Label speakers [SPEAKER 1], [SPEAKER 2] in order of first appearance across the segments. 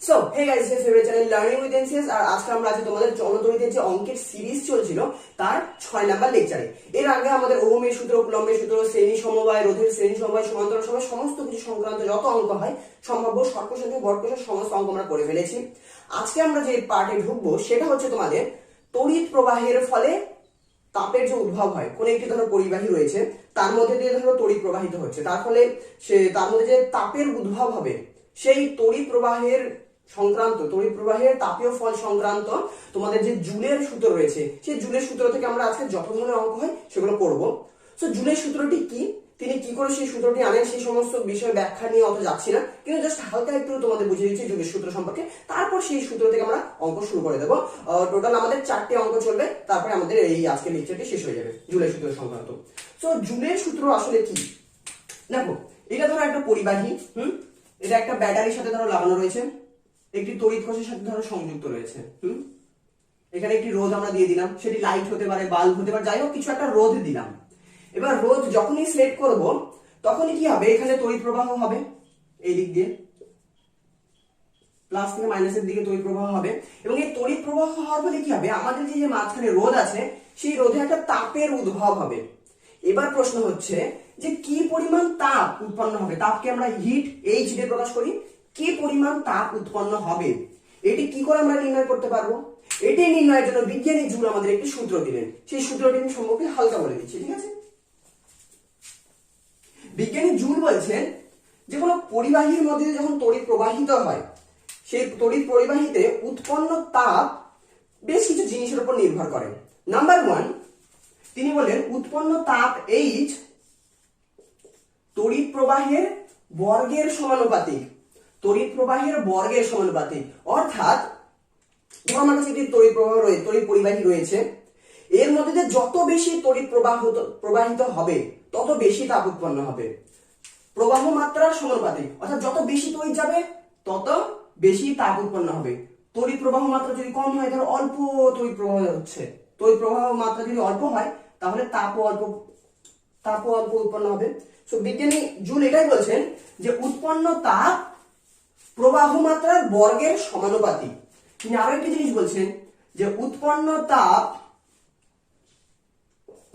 [SPEAKER 1] So hey guys, it's favourite channel learning with NCS. আর আজকে আমরা আছি তোমাদের চলতরিতে যে অঙ্কের সিরিজ চলছিল তার 6 নাম্বার লেকচারে। এর আগে আমাদের ওহমের সূত্র, কুলম্বের সূত্র, শ্রেণী সমবায়, রোধের শ্রেণী সমবায়, সমান্তরাল সমবায় সমস্ত কিছু সংক্রান্ত যত অঙ্ক হয় সম্ভাব্য শর্ট কোশ্চেন থেকে বড় কোশ্চেন সমস্ত অঙ্ক আমরা করে ফেলেছি। আজকে আমরা যে পার্টে ঢুকবো সেটা হচ্ছে তোমাদের তড়িৎ প্রবাহের ফলে তাপের যে উদ্ভব হয়, কোন একটি ধরো পরিবাহী রয়েছে তার মধ্যে দিয়ে ধরো তড়িৎ প্রবাহিত হচ্ছে, তার ফলে তার মধ্যে যে তাপের উদ্ভব হবে সেই তড়িৎ প্রবাহের তাপীয় ফল সংক্রান্ত তোমাদের যে জুলের সূত্র রয়েছে সেই জুলের সূত্র থেকে আমরা আজকে যত ধরনের অঙ্ক হয় সেগুলো করব। সো জুলের সূত্রটি কি, তিনি কি করে সেই সূত্রটি আনেন সেই সমস্ত বিষয় ব্যাখ্যা নিয়ে অত যাচ্ছি না, কিন্তু জাস্ট হালকা একটু তোমাদের বুঝিয়ে দিচ্ছি জুলের সূত্র সম্পর্কে। তারপর সেই সূত্র থেকে আমরা অঙ্ক শুরু করে দেবো। টোটাল আমাদের 4টে অঙ্ক চলবে, তারপরে আমাদের এই আজকের লেকচারটি শেষ হয়ে যাবে জুলের সূত্র সংক্রান্ত। সো জুলের সূত্র আসলে কি, দেখো এটা ধরো একটা পরিবাহী, এটা একটা ব্যাটারির সাথে ধরো লাগানো রয়েছে, একটি তড়িৎ কোষের সাথে ধরো সংযুক্ত রয়েছে। এখানে একটি রোধ আমরা দিয়ে দিলাম, সেটি লাইট হতে পারে, বাল্ব হতে পারে, যাই হোক কিছু একটা রোধ দিলাম। এবার রোধ যখনই সিলেক্ট করব তখনই কি হবে, এখানে তড়িৎ প্রবাহ হবে এই দিক দিয়ে, প্লাস থেকে মাইনাসের দিকে তড়িৎ প্রবাহ হবে। এবং এই তড়িৎ প্রবাহ হওয়ার ফলে কি হবে, আমাদের যে মাঝখানে রোধ আছে সেই রোধে একটা তাপের উদ্ভব হবে। এবার প্রশ্ন হচ্ছে যে কি পরিমাণ তাপ উৎপন্ন হবে, তাপকে আমরা হিট এইচ দিয়ে প্রকাশ করি, কি পরিমাণ তাপ উৎপন্ন হবে এটি কি করে আমরা নির্ণয় করতে পারবো? এটি নির্ণয়ের জন্য বিজ্ঞানী জুল আমাদের একটি সূত্র দিলেন, সেই সূত্রটি সম্পর্কে হালকা বলে দিচ্ছি, ঠিক আছে? বিজ্ঞানী জুল বলছেন যে কোনো পরিবাহীর মধ্যে যখন তড়িৎ প্রবাহিত হয় সেই তড়িৎ পরিবাহীতে উৎপন্ন তাপ বেশ কিছু জিনিসের উপর নির্ভর করে। নাম্বার 1, তিনি বলেন উৎপন্ন তাপ এইচ তড়িৎ প্রবাহের বর্গের সমানুপাতিক, তড়িৎ প্রবাহের বর্গের সমানুপাতিক। অর্থাৎ ধরো আমার কাছে একটি তড়িৎ পরিবাহী রয়েছে, এর মধ্যে যত বেশি তড়িৎ প্রবাহিত হবে তত বেশি তাপ উৎপন্ন হবে, প্রবাহ মাত্রার সমানুপাতিক। অর্থাৎ যত বেশি তড়িৎ যাবে তত বেশি তাপ উৎপন্ন হবে। তড়িৎ প্রবাহ মাত্রা যদি কম হয়, ধরো অল্প তড়িৎ প্রবাহ হচ্ছে, তড়িৎ প্রবাহ মাত্রা যদি অল্প হয় তাহলে তাপও অল্প উৎপন্ন হবে। সো বিজ্ঞানী জুল এটাই বলছেন যে উৎপন্ন তাপ প্রবাহ মাত্রার বর্গের সমানুপাতিক। তিনি আরো একটি জিনিস বলছেন যে উৎপন্ন তাপ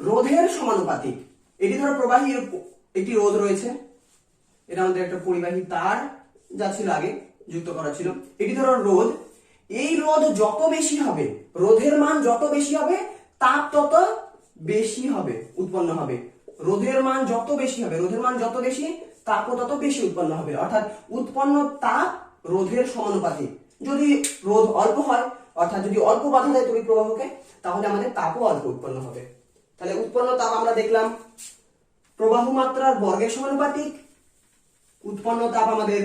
[SPEAKER 1] রোধের সমানুপাতিক। এটি ধরো প্রবাহীর একটি রোধ রয়েছে, এটা আমাদের একটা পরিবাহী তার যা ছিল আগে যুক্ত করা ছিল, এটি ধরো রোধ। এই রোধ যত বেশি হবে, রোধের মান যত বেশি হবে তাপ তত বেশি হবে উৎপন্ন হবে। রোধের মান যত বেশি হবে, রোধের মান যত বেশি তাপও তত বেশি উৎপন্ন হবে। অর্থাৎ উৎপন্ন তাপ রোধের সমানুপাতিক। যদি রোধ অল্প হয়, অর্থাৎ যদি অল্প বাধা দেয় তড়িৎ প্রবাহকে, তাহলে আমাদের তাপও অল্প উৎপন্ন হবে। তাহলে উৎপন্ন তাপ আমরা দেখলাম প্রবাহ মাত্রার বর্গের সমানুপাতিক, উৎপন্ন তাপ আমাদের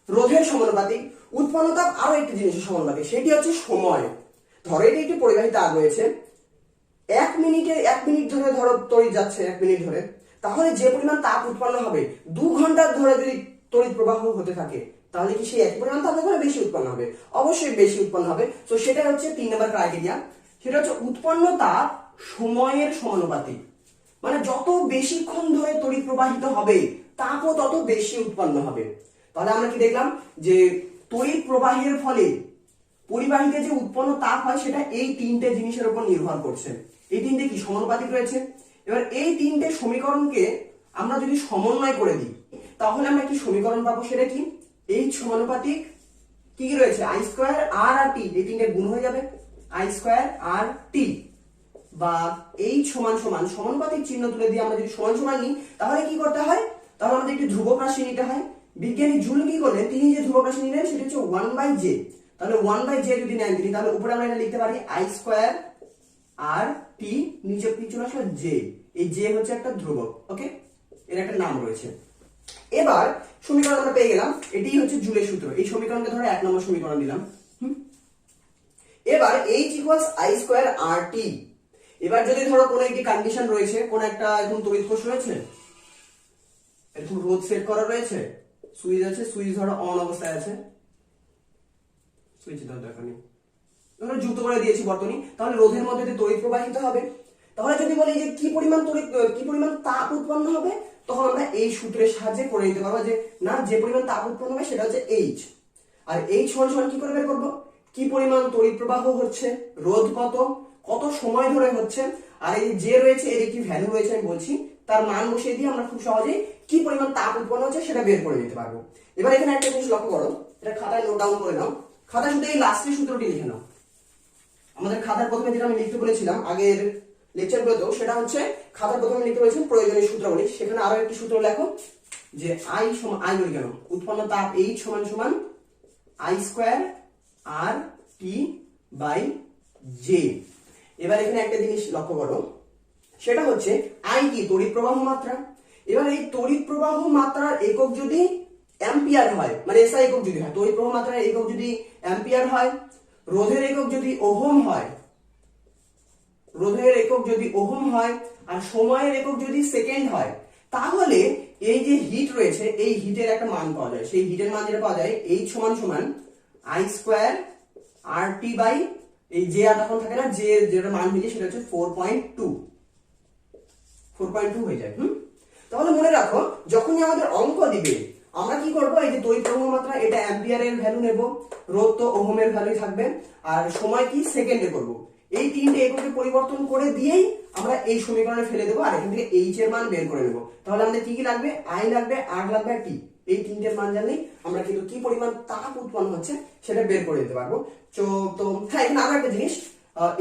[SPEAKER 1] রোধের সমানুপাতিক, উৎপন্ন তাপ আরো একটি জিনিসের সমানুপাতিক, সেটি হচ্ছে সময়। ধরো এটি একটি পরিবাহী তার রয়েছে, 1 মিনিট ধরে ধরো তড়িৎ যাচ্ছে 1 মিনিট ধরে, তাহলে যে পরিমাণ তাপ উৎপন্ন হবে 2 ঘন্টা ধরে যদি তড়িৎ প্রবাহ হতে থাকে তাহলে কি সেই একই পরিমাণ তাপ বেশি উৎপন্ন হবে? অবশ্যই বেশি উৎপন্ন হবে। তো সেটা হচ্ছে 3 নম্বর ক্রাইটেরিয়া, সেটা হচ্ছে উৎপন্ন তাপ সময়ের সমানুপাতিক। মানে যত বেশিক্ষণ ধরে তড়িৎ প্রবাহিত হবে তাপও তত বেশি উৎপন্ন হবে। তাহলে আমরা কি দেখলাম যে তড়িৎ প্রবাহের ফলে পরিবাহীতে যে উৎপন্ন তাপ হয় সেটা এই 3টে জিনিসের উপর নির্ভর করছে। এই 3টে কি সমানুপাতিক রয়েছে। এবার এই 3টে সমীকরণকে আমরা যদি সমন্বয় করে দিই তাহলে আমরা কি সমীকরণ পাবো, সেটা কি H সমানুপাতিক কি রয়েছে I স্কয়ার R আর T, এই 3টে গুণ হয়ে যাবে I স্কয়ার R T, বা H সমান সমান সমানুপাতিক চিহ্ন তুলে দিয়ে আমরা যদি সমান সমান নিই তাহলে কি করতে হয়, তাহলে আমাদের একটি ধ্রুবক রাশি নিতে হয়। বিজ্ঞানী জুল কি করলেন, তিনি যে ধ্রুবক রাশি নিলেন সেটা হচ্ছে 1/j। তাহলে 1/j যদি নেন তিনি, তাহলে উপরে আমরা এটা লিখতে পারি I স্কয়ার R T, নিচে কি চলে আসলো j। এই j হচ্ছে একটা ধ্রুবক, ওকে, এর একটা নাম রয়েছে। এবার সমীকরণ আমরা পেয়ে গেলাম, এটাই হচ্ছে জুলের সূত্র। এই সমীকরণকে ধরো 1 নম্বর সমীকরণ দিলাম। এবার H equals I square R T। এবার যদি ধরো কোনো একটি কন্ডিশন রয়েছে, কোন একটা এরকম তড়িৎ কোষ রয়েছে, এরকম রোধ সেট করা রয়েছে, সুইচ আছে, সুইচ ধরো অন অবস্থায় আছে, সুইচ ধরো দরকার নেই, ধরো যুক্ত করে দিয়েছি বর্তনী, তাহলে রোধের মধ্যে দিয়ে তড়িৎ প্রবাহিত হবে। তাহলে যদি বলি যে কি পরিমাণ তাপ উৎপন্ন হবে, তখন আমরা এই সূত্রের সাহায্যে করে নিতে পারবো যে না, যে পরিমাণ তাপ উৎপন্ন হবে সেটা হচ্ছে H। আর এইচ সমান সমান কি করে বের করবো, কি পরিমাণ তড়িৎ প্রবাহ হচ্ছে, রোধ কত, কত সময় ধরে হচ্ছে, আর এই যে রয়েছে এর একটি ভ্যালু রয়েছে আমি বলছি, তার মান বসিয়ে দিয়ে আমরা খুব সহজেই কি পরিমাণ তাপ উৎপন্ন হচ্ছে সেটা বের করে নিতে পারবো। এবার এখানে একটা জিনিস লক্ষ্য করো, এটা খাতায় নোট ডাউন করে নাও, খাতায় শুধু এই লাস্টের সূত্রটি লিখে নাও। আমাদের খাতার প্রথমে যেটা আমি লিখতে বলেছিলাম আগের লেকচারগুলোতেও, সেটা হচ্ছে খাতার প্রথমে লিখতে বলেছিলাম প্রয়োজনীয় সূত্রগুলি, সেখানে আরো একটি সূত্র লেখো যে আই সমান, আই বলি কেন, উৎপন্ন তাপ এইচ সমান সমান I square R T by J. এবার এখানে একটা জিনিস লক্ষ্য করো, সেটা হচ্ছে আই কি, তড়িৎ প্রবাহ মাত্রা। এবার এই তড়িৎ প্রবাহ মাত্রার একক যদি অ্যাম্পিয়ার হয়, মানে এসআই একক যদি হয়, তড়িৎ প্রবাহ মাত্রার একক যদি অ্যাম্পিয়ার হয়, রোধের একক যদি ওহম হয়, রোধের একক যদি ওহম হয়, আর সময়ের একক যদি সেকেন্ড হয়, তাহলে এই যে হিট রয়েছে এই হিটের একটা মান পাওয়া যায়। সেই হিটের মান যেটা পাওয়া যায় এইচ সমান সমান I square R T by, এই যে আর তখন থাকে না, যে যেটা মান হয়েছে সেটা হচ্ছে 4.2 হয়ে যায়। তাহলে মনে রাখো, যখনই আমাদের অঙ্ক দিবে আমরা কি করব, এই যে তড়িৎ প্রবাহ মাত্রা এটা অ্যাম্পিয়ারের ভ্যালু নেব, রোধ তো ওহমের ভ্যালু থাকবে, আর সময় কি সেকেন্ডে করব। এই তিনটে এককে পরিবর্তন করে দিয়েই আমরা এই সমীকরণে ফেলে দেবো, আর এখান থেকে এইচ এর মান বের করে নেব। তাহলে আমাদের কি কি লাগবে, আই লাগবে, আর লাগবে, আর টি। এই তিনটের মান জানলেই আমরা কিন্তু কি পরিমাণ তাপ উৎপন্ন হচ্ছে সেটা বের করে দিতে পারবো। তো হ্যাঁ, এখানে আরো একটা জিনিস,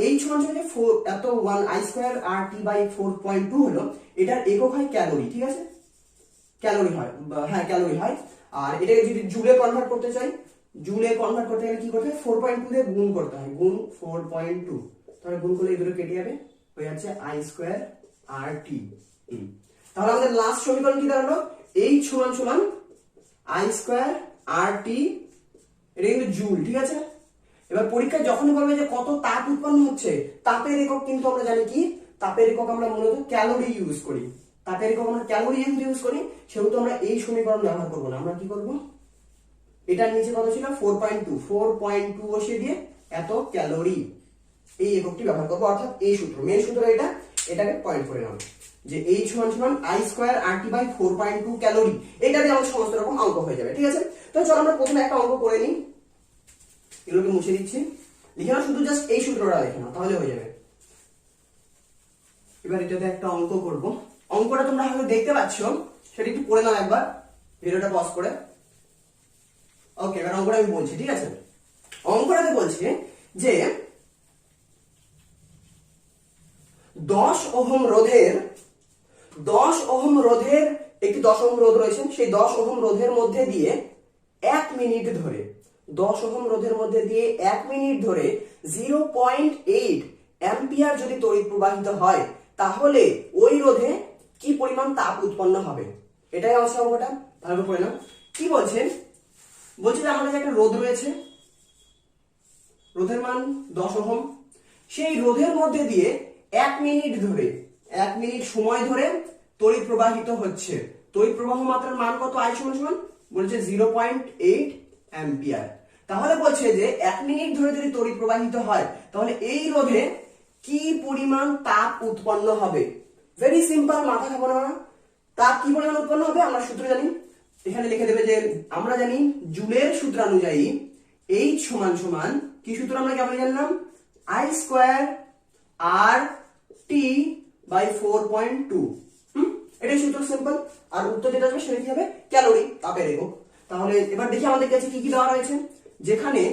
[SPEAKER 1] এইচ সমান সমান যে 4 এত 1 I square R T by 4.2 হলো, এটার একক হয় ক্যালোরি, ঠিক আছে, ক্যালোরি হয়, হ্যাঁ ক্যালোরি হয়। আর এটাকে যদি জুলে কনভার্ট করতে চাই, জুলে কনভার্ট করতে গেলে কি করতে হয়, 4.2 দিয়ে গুণ করতে হয়, গুণ 4.2, তাহলে গুণ করলে এই দুটো কেটে যাবে, হয়ে যাচ্ছে আই স্কয়ার আর টি। তাহলে আমাদের লাস্ট সমীকরণ কি দাঁড়ালো, এইচ সমান সমান আই স্কয়ার আর টি, এটা কিন্তু জুল, ঠিক আছে। এবার পরীক্ষায় যখনই বলবে যে কত তাপ উৎপন্ন হচ্ছে, তাপের একক কিন্তু আমরা জানি কি, তাপের একক আমরা মূলত ক্যালোরি ইউজ করি, তাপের একক আমরা ক্যালোরি ইউজ করি, সেহেতু আমরা এই সমীকরণ ব্যবহার করব না। আমরা কি করব, এটার নিচে কত ছিল 4.2 বসিয়ে দিয়ে এত ক্যালোরি, এই এককটি ব্যবহার করব, অর্থাৎ এই সূত্র, মেন সূত্র এটা, এটাকে পয়েন্ট করে নাও যে এইচ সমান সমান I square R T by 4.2 calorie. এটা দিয়ে আমাদের সমস্ত রকম অঙ্ক হয়ে যাবে, ঠিক আছে। তো চলো আমরা প্রথমে একটা অঙ্ক করে নিই, এগুলোকে মুছে দিচ্ছি, লিখে নাও, শুধু জাস্ট এই সূত্রটা লিখে নাও, তাহলে হয়ে যাবে। এবার এটাতে একটা অঙ্ক করব, অঙ্কটা তোমরা হয়তো দেখতে পাচ্ছ, সেটা একটু পড়ে নাও একবার, ভিডিওটা পজ করে। ওকে, এবার অঙ্কটা আমি বলছি, ঠিক আছে। অঙ্কটাতে বলছে যে 10 ওহম রোধের একটি 10 ওহম রোধ রয়েছে, সেই 10 ওহম রোধের মধ্যে দিয়ে 1 মিনিট ধরে, 10 ওহম রোধের মধ্যে দিয়ে 1 মিনিট ধরে 0.8 অ্যাম্পিয়ার যদি তড়িৎ প্রবাহিত হয়, তাহলে ওই রোধে কি পরিমাণ তাপ উৎপন্ন হবে। এটাই আছে অঙ্কটা, ভালো করে নাও। কি বলছে, বলছে যে আমাদের একটা রোধ রয়েছে, রোধের মান 10 ওহম, সেই রোধের মধ্যে দিয়ে 1 মিনিট ধরে, 1 মিনিট সময় ধরে তড়িৎ প্রবাহিত হচ্ছে। তড়িৎ প্রবাহ মাত্রার মান কত, আই সমান সমান বলছে 0.8 অ্যাম্পিয়ার। তাহলে বলছে যে 1 মিনিট ধরে যদি তড়িৎ প্রবাহিত হয়, তাহলে এই রোধে কি পরিমাণ তাপ উৎপন্ন হবে। ভেরি সিম্পল, মাথা খাবো না। তাপ কি পরিমাণ উৎপন্ন হবে আমরা সূত্র জানি, এখানে লিখে দেবে যে আমরা জানি জুলের সূত্রানুযায়ী এইচ সমান সমান, কি সূত্র আমরা কেমন জানলাম, I square R T by 4.2। এটাই সূত্র, সিম্পল। আর উত্তর যেটা আসবে সেটা কি হবে, ক্যালোরি, তাপের একক। তাহলে এবার দেখি আমাদের কাছে কি কি দেওয়া রয়েছে, যেখানে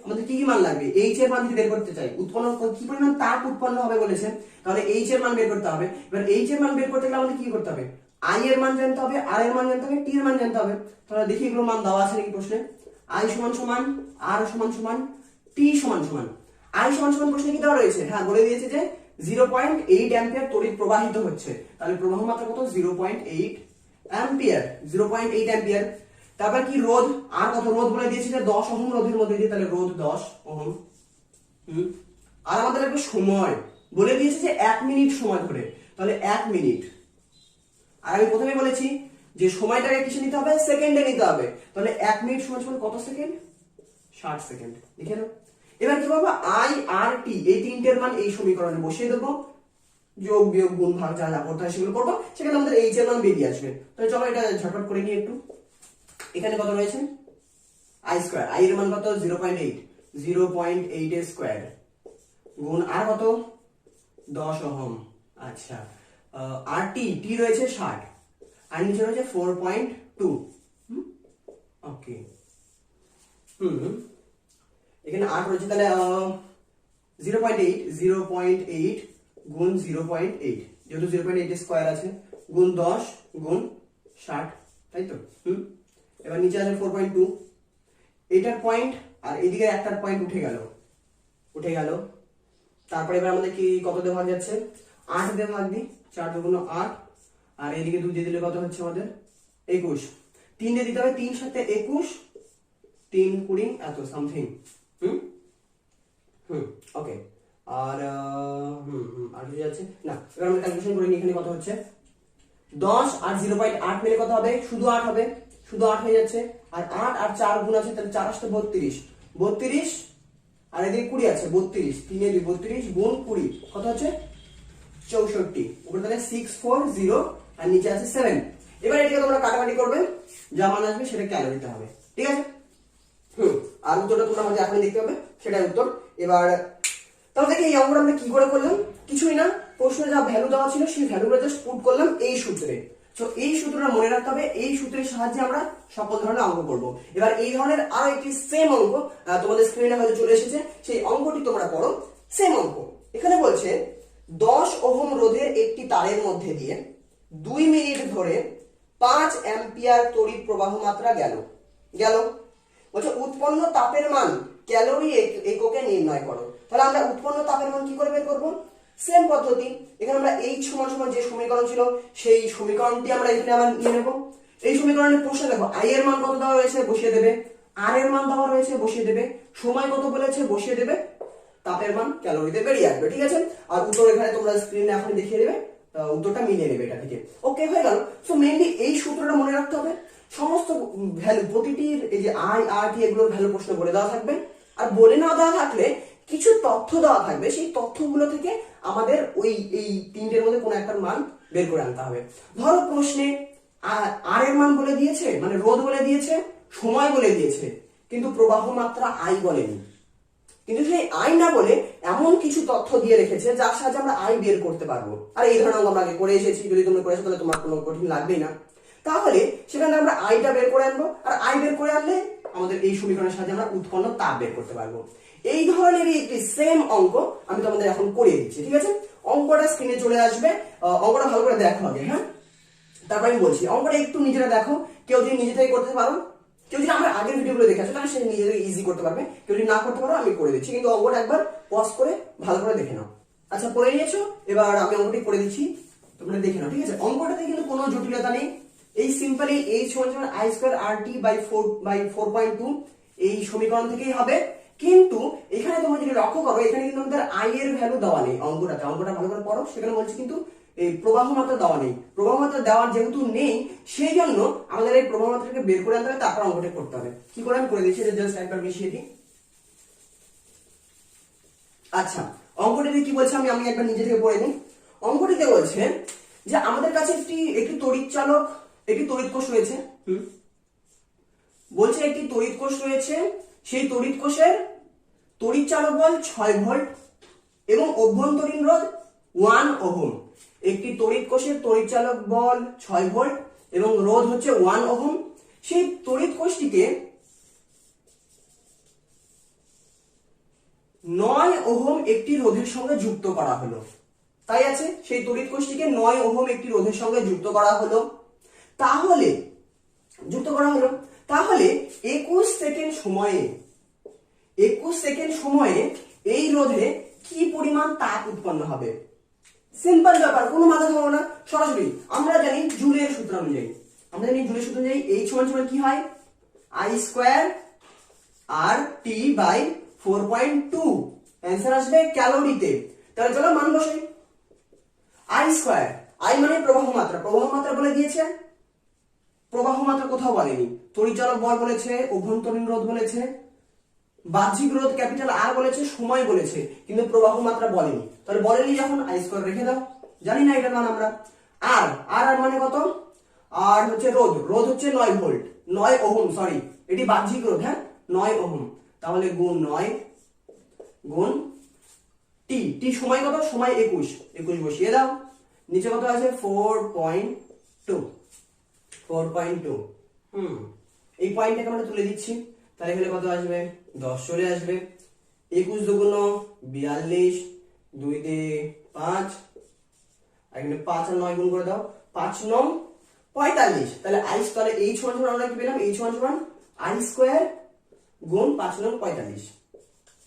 [SPEAKER 1] আমাদের কি কি মান লাগবে, এইচ এর মান যদি বের করতে চাই, উৎপন্ন কি পরিমাণ তাপ উৎপন্ন হবে বলেছে, তাহলে এইচ এর মান বের করতে হবে। এবার এইচ এর মান বের করতে গেলে আমাদের কি করতে হবে, আই এর মান জানতে হবে, আর এর মান জানতে হবে, টি এর মান জানতে হবে। তাহলে দেখি এগুলো মান দেওয়া আছে নাকি প্রশ্নে। আই সমান সমান, আর সমান সমান, টি সমান সমান। আই সমান সমান প্রশ্নে কি দেওয়া রয়েছে, হ্যাঁ বলে দিয়েছে যে 0.8 অ্যাম্পিয়ার তড়িৎ প্রবাহিত হচ্ছে, তাহলে প্রবাহ মাত্রা কত, 0.8 অ্যাম্পিয়ার, 0.8 অ্যাম্পিয়ার। তারপর কি রোধ, আর কত, রোধ বলে দিয়েছে যে 10 ওহম রোধের মধ্যে দিয়ে, তাহলে রোধ 10 ওহম। আর আমাদের লাগবে সময়, বলে দিয়েছে যে 1 মিনিট সময় ধরে, তাহলে 1 মিনিট। আর আমি প্রথমে বলেছি যে সময়টাকে কিসে নিতে হবে, সেকেন্ডে নিতে হবে, তাহলে 1 মিনিট সমান সমান কত সেকেন্ড, 60 সেকেন্ড। লিখে নাও। এবার কি করবো, আই আর টি এই তিনটের মান এই সমীকরণে বসিয়ে দেবো, যোগ বিয়োগ গুণ ভাগ যা যা করতে হয় সেগুলো করবো, সেখানে আমাদের এইচ এর মান বেরিয়ে আসবে। তাহলে চলো এটা ঝটপট করে নিই একটু। এখানে কত রয়েছে, আই স্কোয়ার, আই এর মান কত 0.8, 0.8 এর স্কোয়ার গুণ আর কত 10 ওহম। আচ্ছা, আর টি টি রয়েছে 60 আর নিচে রয়েছে 4.2। ওকে, এখানে 8 রয়েছে, তাহলে 0.8 গুণ 0.8, যেহেতু 0.8 স্কোয়ার আছে, গুণ 10 গুণ 60, তাই তো? এবার নিচে আছে 4.2, এটার পয়েন্ট আর এদিকে একটার পয়েন্ট উঠে গেল। তারপরে এবার আমাদের কি কত দিয়ে ভাগ যাচ্ছে, 8 দিয়ে ভাগ দিই, 4 দুগুণ 8, আর এদিকে 2 দিয়ে দিলে কত হচ্ছে আমাদের 21, 3 দিয়ে দিতে হবে, 3 সাথে 21, 3 20 এত সামথিং। ওকে, আর আর কি যাচ্ছে না, এবার আমরা ক্যালকুলেশন করে নিই, এখানে কত হচ্ছে 10 আর 0.8 মিলে কত হবে, শুধু 8 হবে, শুধু 8 হয়ে যাচ্ছে, আর 8 আর 4 গুণ আছে, তাহলে 4 আসতে 32, আর এদিকে 20 আছে, 32, 3 এ 2 32 গুণ 20 কত হচ্ছে 64, উপরে তাহলে 640 আর নিচে আছে 7। এবার এটাকে তোমরা কাটাকাটি করবে, যা মান আসবে সেটা ক্যালোরিতে হবে, ঠিক আছে? আর উত্তরটা তোমরা আমাদের এখনই দেখতে হবে, সেটাই উত্তর। এবার তাহলে দেখি এই অঙ্কটা আমরা কি করে করলাম, কিছুই না, প্রশ্নে যা ভ্যালু দেওয়া ছিল সেই ভ্যালুগুলো জাস্ট পুট করলাম এই সূত্রে। তো এই সূত্রটা মনে রাখতে হবে, এই সূত্রের সাহায্যে আমরা সকল ধরনের অঙ্ক করব। এবার এই ধরনের আরো একটি সেম অঙ্ক তোমাদের স্ক্রিনে হয়তো চলে এসেছে, সেই অঙ্কটি তোমরা করো। সেম অঙ্ক, এখানে বলছে 10 ওহম রোধের একটি তারের মধ্যে দিয়ে 2 মিনিট ধরে 5 অ্যাম্পিয়ার তড়িৎ প্রবাহ মাত্রা গেল। বলছে উৎপন্ন তাপের মান ক্যালোরি এককে নির্ণয় করো। তাহলে আমরা উৎপন্ন তাপের মান কি করে বের করব, সেম পদ্ধতি। এখানে আমরা H সমান যে সমীকরণ ছিল সেই সমীকরণটি আমরা এখানে আবার নিয়ে নেব। এই সমীকরণের প্রশ্নে দেখো I এর মান কত দেওয়া রয়েছে, বসিয়ে দেবে, R এর মান দেওয়া রয়েছে, বসিয়ে দেবে, সময় কত বলেছে, বসিয়ে দেবে, তাপের মান ক্যালোরিতে বেরিয়ে আসবে, ঠিক আছে? আর উত্তর এখানে তোমরা স্ক্রিনে এখন দেখিয়ে দেবে, উত্তরটা মিলিয়ে নেবে এটা থেকে। ওকে, হয়ে গেল। সো মেইনলি এই সূত্রটা মনে রাখতে হবে, সমস্ত ভ্যালু প্রতিটির এই যে আই আর টি এগুলোর ভ্যালু প্রশ্ন বলে দেওয়া থাকবে, আর বলে না দেওয়া থাকলে কিছু তথ্য দেওয়া থাকবে, সেই তথ্যগুলো থেকে আমাদের এই তিনটের মধ্যে কোনো একটা মান বের করে আনতে হবে। ধরো প্রশ্নে আর এর মান বলে দিয়েছে, মানে রোধ বলে দিয়েছে, সময় বলে দিয়েছে, কিন্তু প্রবাহ মাত্রা আই বলেনি। কিন্তু সেই আই না বলে এমন কিছু তথ্য দিয়ে রেখেছে যার সাহায্যে আমরা আই বের করতে পারবো। আর এই ধরনের আমরা আগে করে এসেছি, যদি তোমরা করে এসো তাহলে তোমার কোনো কঠিন লাগবেই না। তাহলে সেখানে আমরা আইটা বের করে আনবো, আর আই বের করে আনলে আমাদের এই সমীকরণের সাহায্যে আমরা উৎপন্ন তাপ বের করতে পারবো। এই ধরনের একটি সেম অঙ্ক আমি তোমাদের এখন করে দিচ্ছি, ঠিক আছে? অঙ্কটা স্ক্রিনে চলে আসবে, অঙ্কটা ভালো করে দেখো আগে, হ্যাঁ? তারপর আমি বলছি, অঙ্কটা একটু নিজেরা দেখো, কেউ যদি নিজে থেকে করতে পারো, কেউ যদি আমার আগের ভিডিওগুলো দেখে আসো তাহলে সে নিজে থেকে ইজি করতে পারবে, কেউ যদি না করতে পারো আমি করে দিচ্ছি, কিন্তু অঙ্কটা একবার পজ করে ভালো করে দেখে নাও। আচ্ছা, পড়ে নিয়েছো? এবার আমি অঙ্কটি করে দিচ্ছি, তোমরা দেখে নাও, ঠিক আছে? অঙ্কটাতে কিন্তু কোনো জটিলতা নেই, এই সিম্পলি H সমান I স্কয়ার RT বাই 4/4.2 এই সমীকরণ থেকেই হবে। কিন্তু এখানে তোমরা যদি লক্ষ্য করো, এখানে কিন্তু আমাদের I এর ভ্যালু দেওয়া নেই অঙ্কটাতে। অঙ্কটা ভালো করে পড়ো, সেখানে বলছি কিন্তু এই প্রবাহ মাত্রা দেওয়া নেই। প্রবাহ মাত্রা দেওয়ার যেহেতু নেই, সেই জন্য আমাদের এই প্রবাহ মাত্রাকে বের করে আনতে হবে, তারপর অঙ্কটা করতে হবে। কি করে আমি করে দিচ্ছি, জাস্ট একবার মিশিয়ে দিই। আচ্ছা, অঙ্কটিতে কি বলছে আমি একবার নিজে থেকে পড়ে নিই। অঙ্কটিতে বলছে যে আমাদের কাছে একটি তড়িৎ চালক, একটি তড়িৎ কোষ রয়েছে। বলছে একটি তড়িৎ কোষ রয়েছে, সেই তড়িৎ কোষের তড়িৎ চালক বল 6 ভোল্ট এবং অভ্যন্তরীণ রোধ 1 ওহম। একটি তড়িৎ কোষের তড়িৎ চালক বল 6 ভোল্ট এবং রোধ হচ্ছে 1 ওহম। সেই তড়িৎ কোষটিকে 9 ওহম একটি রোধের সঙ্গে যুক্ত করা হলো। তাই আছে, সেই তড়িৎ কোষটিকে 9 ওহম একটি রোধের সঙ্গে যুক্ত করা হলো। তাহলে 21 সেকেন্ড সময়ে এই রোধে কি পরিমাণ তাপ উৎপন্ন হবে? সিম্পল ব্যাপার, কোনো মাথা ঘামাবো না, সরাসরি আমরা জানি জুলের সূত্র অনুযায়ী, H সমান কি হয়, I square RT by 4.2। Answer আসবে ক্যালোরিতে। তাহলে চলো মান বসাই। I স্কয়ার, I মানে প্রবাহ মাত্রা বলে দিয়েছে, প্রবাহ মাত্রা কোথাও বলেনি। তড়িৎচালক বল বলেছে, অভ্যন্তরীণ রোধ বলেছে, বাহ্যিক রোধ ক্যাপিটাল R বলেছে, সময় বলেছে, কিন্তু প্রবাহ মাত্রা বলেনি। তাহলে বলেনি যখন I স্কয়ার রেখে দাও, জানি না এটার মান আমরা। আর মানে কত? আর হচ্ছে রোধ হচ্ছে 9 ভোল্ট, 9 ওহম, সরি এটি বাহ্যিক রোধ, হ্যাঁ 9 ওহম, তাহলে গুণ 9 গুণ টি, টি সময় কত, সময় 21, 21 বসিয়ে দাও, নিচে কত আছে 4.2, 4.2। এই পয়েন্টটাকে আমরা তুলে দিচ্ছি, তাহলে এখানে কত আসবে 10 চলে আসবে, 21 দুগুণ 42, 2 দিয়ে 5, আর এখানে 5 আর 9 গুণ করে দাও, 5 9 45, তাহলে আই তাহলে এইচ সমান সমান আমরা কি পেলাম, এইচ সমান সমান আই স্কয়ার গুণ 5 9 45,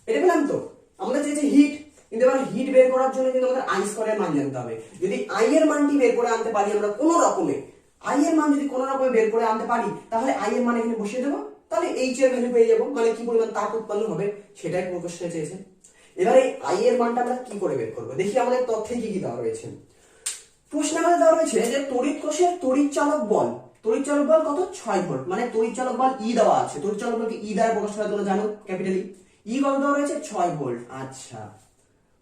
[SPEAKER 1] এটা পেলাম। তো আমরা চেয়েছি হিট, কিন্তু এবার হিট বের করার জন্য কিন্তু আমাদের আই স্কয়ারের মান জানতে হবে। যদি আই এর মানটি বের করে আনতে পারি আমরা কোনো রকমে, আই এর মান যদি কোনো রকমে বের করে আনতে পারি, তাহলে আই এর মান এখানে বসিয়ে দেবো, তাহলে এইচ এর ভ্যালু পেয়ে যাবো, মানে কি পরিমাণ তাপ উৎপন্ন হবে সেটাই প্রশ্নে চেয়েছে। এবারে আই এর মানটা আমরা কি করে বের করবো, দেখি আমাদের তথ্যে কি কি দেওয়া রয়েছে। প্রশ্নে আমাদের দেওয়া রয়েছে যে তড়িৎ কোষের তড়িৎ চালক বল, তড়িৎ চালক বল কত 6 ভোল্ট, মানে তড়িৎ চালক বল ই দেওয়া আছে, তড়িৎ চালক বলকে ই দ্বারা প্রকাশ করা তোমরা জানো ক্যাপিটালি, ই কত দেওয়া রয়েছে 6 ভোল্ট। আচ্ছা,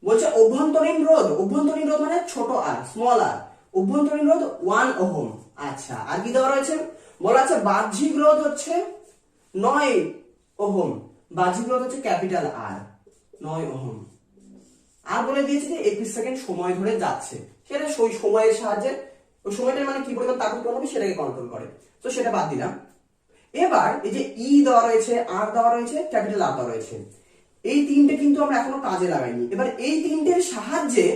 [SPEAKER 1] বলছে অভ্যন্তরীণ রোধ, অভ্যন্তরীণ রোধ মানে ছোট আর, স্মল আর, অভ্যন্তরীণ রোধ 1 ওহম। আচ্ছা, আর কি দেওয়া রয়েছে, বলা আছে বাহ্যিক রোধ হচ্ছে 9 ওহম, বাহ্যিক রোধ হচ্ছে ক্যাপিটাল আর 9 ওহম, আর বলে দিয়েছে যে 21 সেকেন্ড সময় ধরে যাচ্ছে, সেটা ওই সময়ের সাহায্যে, ওই সময়টা মানে কি পরিমাণ তাপ উৎপন্ন হবে সেটাকে কন্ট্রোল করে, তো সেটা বাদ দিলাম। এবার এই যে ই দেওয়া রয়েছে, আর দেওয়া রয়েছে, ক্যাপিটাল আর দেওয়া রয়েছে, এই তিনটে কিন্তু আমরা এখনো কাজে লাগাইনি। এবার এই তিনটের সাহায্যে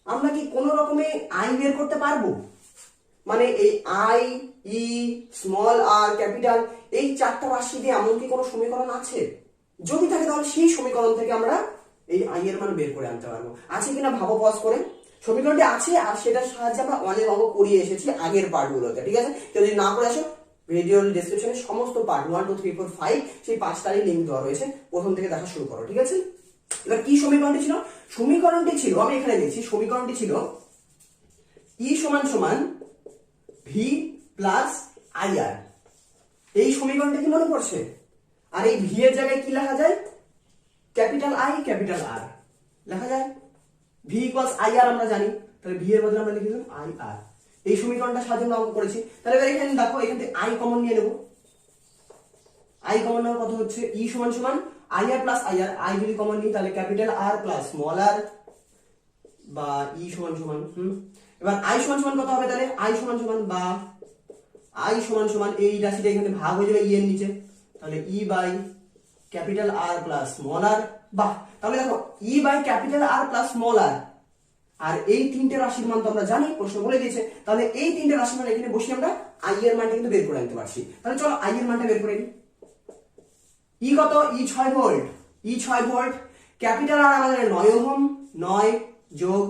[SPEAKER 1] আমরা কি কোনো রকমে আই বের করতে পারবো, মানে এই I, E, small R, capital, এই চারটা রাশি দিয়ে এমন কি কোনো সমীকরণ আছে? যদি থাকে তাহলে সেই সমীকরণ থেকে আমরা এই আই এর মান বের করে আনতে পারবো। আছে কিনা ভাবো পজ করে, সমীকরণটি আছে, আর সেটার সাহায্যে আমরা অনেক অঙ্ক করিয়ে এসেছি আগের পার্টগুলোতে, ঠিক আছে? কেউ যদি না করে আসো, ভিডিও ডেসক্রিপশনে সমস্ত পার্ট 1 2 3 4 5 সেই পাঁচটারই লিংক দেওয়া রয়েছে, প্রথম থেকে দেখা শুরু করো, ঠিক আছে? এবার কি সমীকরণটি ছিল, সমীকরণটি ছিল, আমি এখানে লিখছি, সমীকরণটি ছিল ই সমান সমান ভি প্লাস আই আর। এই সমীকরণটা কি মনে পড়ছে? আর এই ভি এর জায়গায় কি লেখা যায়, ক্যাপিটাল আই ক্যাপিটাল আর লেখা যায়, ভি ইকুয়ালস আই আর আমরা জানি, তাহলে ভি এর বদলে আমরা লিখে দিলাম আই আর। এই সমীকরণটা সাহায্যে আমরা অঙ্ক করেছি। তাহলে এবার এখানে দেখো, এখান থেকে আই কমন নিয়ে নেব, আই কমন নেওয়ার কথা হচ্ছে ই সমান সমান I R plus I R, I যদি কমন নিই তাহলে capital R plus small R, বা ই সমান সমান এবার আই সমান সমান কত হবে, তাহলে আই সমান সমান বা আই সমান সমান এই রাশিটা এখানে ভাগ হয়ে যাবে ই এর নিচে, তাহলে E by capital R plus small R. বাহ, তাহলে দেখো E by capital R plus small R, আর এই তিনটে রাশির মান তো আমরা জানি, প্রশ্ন বলে দিয়েছে, তাহলে এই তিনটে রাশির মান এখানে বসে আমরা আই এর মানটা কিন্তু বের করে আনতে পারছি। তাহলে চলো আই এর মানটা বের করে নিই। ই কত, ই 6 ভোল্ট, ই 6 ভোল্ট, ক্যাপিটাল আর আমাদের 9 ওহম, 9 যোগ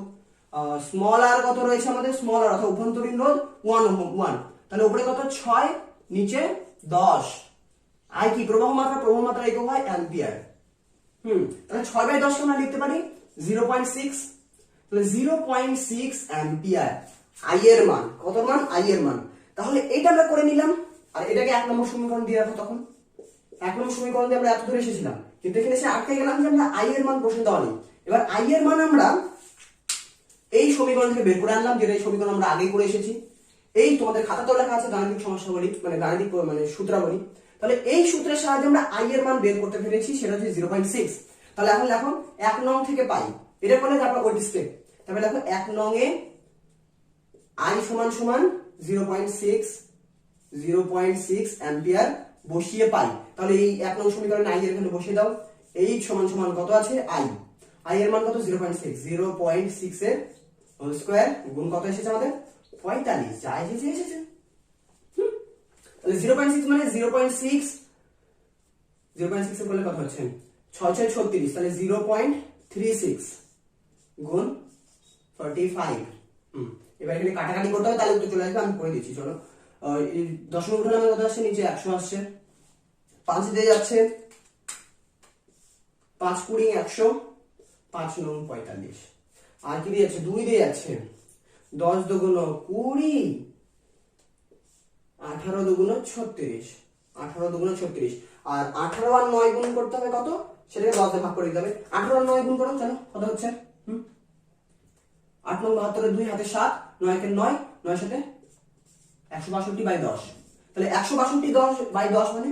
[SPEAKER 1] স্মল আর কত রয়েছে আমাদের, স্মল আর অর্থাৎ অভ্যন্তরীণ রোধ 1 ওহম, 1, তাহলে উপরে কত 6 নিচে 10, আই কি প্রবাহ মাত্রা, প্রবাহ মাত্রা একক হয় অ্যাম্পিয়ার। তাহলে 6/10 কে আমরা লিখতে পারি 0.6, তাহলে 0.6 অ্যাম্পিয়ার আই এর মান, কত মান, আই এর মান। তাহলে এটা আমরা করে নিলাম, আর এটাকে 1 নম্বর সমীকরণ দিয়ে রাখো, তখন 1 নম্বর সমীকরণ দিয়ে আমরা এত ধরে এসেছিলাম, কিন্তু এখানে এসে আটকে গেলাম যে আমরা আই এর মান প্রশ্ন দেওয়া নেই। এবার আই এর মান আমরা এই সমীকরণ থেকে বের করে আনলাম, যেটা এই সমীকরণ আমরা আগেই করে এসেছি। এই তোমাদের খাতাতেও লেখা আছে গাণিতিক সমস্যাবলী, মানে গাণিতিক মানে সূত্রাবলী। তাহলে এই সূত্রের সাহায্যে আমরা আই এর মান বের করতে পেরেছি, সেটা হচ্ছে 0.6। তাহলে এখন দেখো 1 নং থেকে পাই, এটা করলে তারপর ওই স্টেপ, তারপরে দেখো 1 নং এ আই সমান সমান 0.6 অ্যাম্পিয়ার বসিয়ে পাই। তাহলে এই 1 নং সমীকরণে আই এর এখানে বসিয়ে দাও, এইচ সমান সমান কত আছে, আই এর মান কত 0.6 এর হোল স্কয়ার গুণ কত এসেছে আমাদের 45, যা এসেছে। তাহলে 0.6 মানে 0.6 এর বলে কত হচ্ছে 6 6 36, তাহলে 0.36 গুণ 45। এবার এখানে কাটাকাটি করতে হবে, তাহলে উত্তর চলে আসবে, আমি করে দিচ্ছি। চলো এই দশমিক উঠালে আমার কত আসছে, নিচে 100 আসছে, 5 দিয়ে যাচ্ছে, 5 20 100, 5 9 45, আর কি দিয়ে যাচ্ছে 2 দিয়ে যাচ্ছে, 10 দুগুণ 20, 18 দুগুণ 36, 18 দুগুণ 36, আর 18 আর 9 গুণ করতে হবে কত, সেটাকে 10 দিয়ে ভাগ করে দিতে হবে। 18 আর 9 গুণ করো, চলো কত হচ্ছে, 8 9 72, 2 হাতে 7, 9 কে 9, 9 সাথে 162/10, তাহলে 162/10 মানে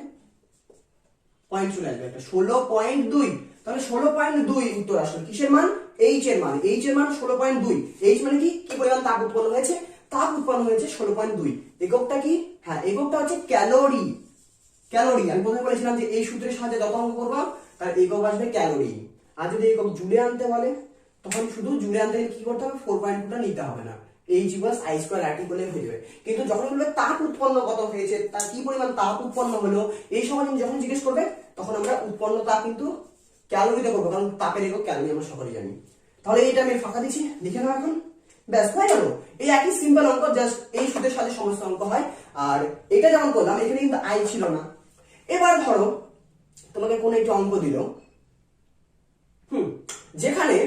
[SPEAKER 1] পয়েন্ট চলে আসবে একটা 16.2, তাহলে 16.2 উত্তর আসলো। কিসের মান? এইচ এর মান। এইচ এর মান 16.2। এইচ মানে কি পরিমাণ তাপ উৎপন্ন হয়েছে? তাপ উৎপন্ন হয়েছে 16.2। এককটা কি? হ্যাঁ, এককটা হচ্ছে ক্যালোরি। ক্যালোরি আমি প্রথমে বলেছিলাম যে এই সূত্রের সাহায্যে যত অঙ্ক করবো তার একক আসবে ক্যালোরি। আর যদি একক জুলে আনতে বলে তখন শুধু জুলে আনতে কি করতে হবে? 4.2টা নিতে হবে না, H = I²RT বলে হয়ে যাবে। কিন্তু যখন বলবে তাপ উৎপন্ন কত হয়েছে, তার কি পরিমাণ তাপ উৎপন্ন হলো, এই সময় যখন জিজ্ঞেস করবে তখন আমরা উৎপন্ন তাপ কিন্তু ক্যালোরিতে করবো, কারণ তাপের একক ক্যালোরি আমরা সকলেই জানি। তাহলে এইটা আমি ফাঁকা দিচ্ছি, লিখে নাও এখন। ব্যাস হয়ে গেল। এই একই সিম্পল অঙ্ক, জাস্ট এই সূত্রের সাথে সমস্ত অঙ্ক হয়। আর এটা যেমন করলাম, এখানে কিন্তু আই ছিল না। এবার ধরো তোমাকে কোন একটি অঙ্ক দিল, যেখানে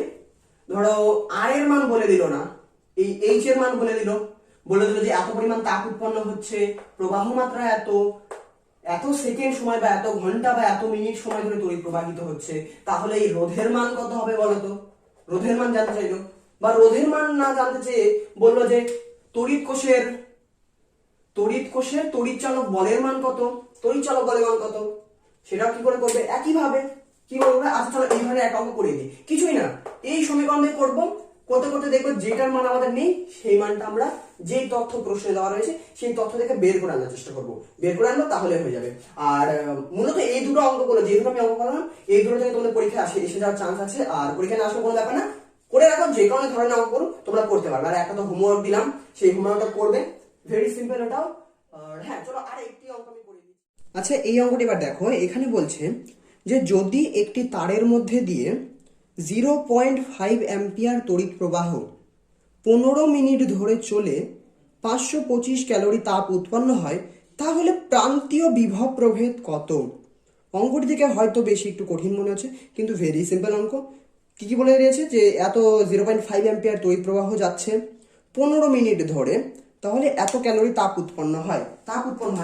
[SPEAKER 1] ধরো আর এর মান বলে দিল না, এই এইচ এর মান বলে দিল যে এত পরিমাণ তাপ উৎপন্ন হচ্ছে, প্রবাহ মাত্রা এত সেকেন্ড সময় বা এত ঘন্টা বা এত মিনিট সময় ধরে তড়িৎ প্রবাহিত হচ্ছে। তাহলে এই রোধের মান কত হবে বলতো? রোধের মান জানতে চাইলো, বা রোধের মান না জানতে চেয়ে বললো যে তড়িৎ কোষের তড়িৎচালক বলের মান কত? তড়িৎচালক বলের মান কত? সেটাও কি করে করবে? একইভাবে কি করবে? আচ্ছা চলো এইভাবে এক অঙ্ক করে দিই, কিছুই না, এই সমীকরণ দিয়ে করবো। করতে করতে দেখবো যেটার মান আমাদের নেই সেই মানটা আমরা যেই তথ্য প্রশ্নে দেওয়া রয়েছে সেই তথ্য থেকে বের করে আনার চেষ্টা করবো। বের করে আনবো, তাহলে হয়ে যাবে। আর মূলত এই দুটো অঙ্কগুলো, যে দুটো আমি অঙ্ক করলাম, এই দুটো থেকে তোমাদের পরীক্ষা এসে যাওয়ার চান্স আছে। আর পরীক্ষা না আসলে কোনো ব্যাপার না, করে রাখো, যে কোনো ধরনের অঙ্ক করো তোমরা করতে পারবে। আর একটা তো হোমওয়ার্ক দিলাম, সেই হোমওয়ার্কটা করবে, ভেরি সিম্পল ওটাও। আর হ্যাঁ চলো আর একটি অঙ্ক আমি করে দিই। আচ্ছা এই অঙ্কটি এবার দেখো, এখানে বলছে যে যদি একটি তারের মধ্যে দিয়ে 0.5 অ্যাম্পিয়ার তড়িৎ প্রবাহ 15 মিনিট ধরে চলে 525 ক্যালোরি তাপ উৎপন্ন হয়, তাহলে প্রান্তীয় বিভব প্রভেদ কত? অঙ্কটি থেকে হয়তো বেশি একটু কঠিন মনে হচ্ছে, কিন্তু ভেরি সিম্পল অঙ্ক। কি বলে দিয়েছে যে এত 0.5 অ্যাম্পিয়ার তড়িৎ প্রবাহ যাচ্ছে 15 মিনিট ধরে, তাহলে এত ক্যালোরি তাপ উৎপন্ন হয়।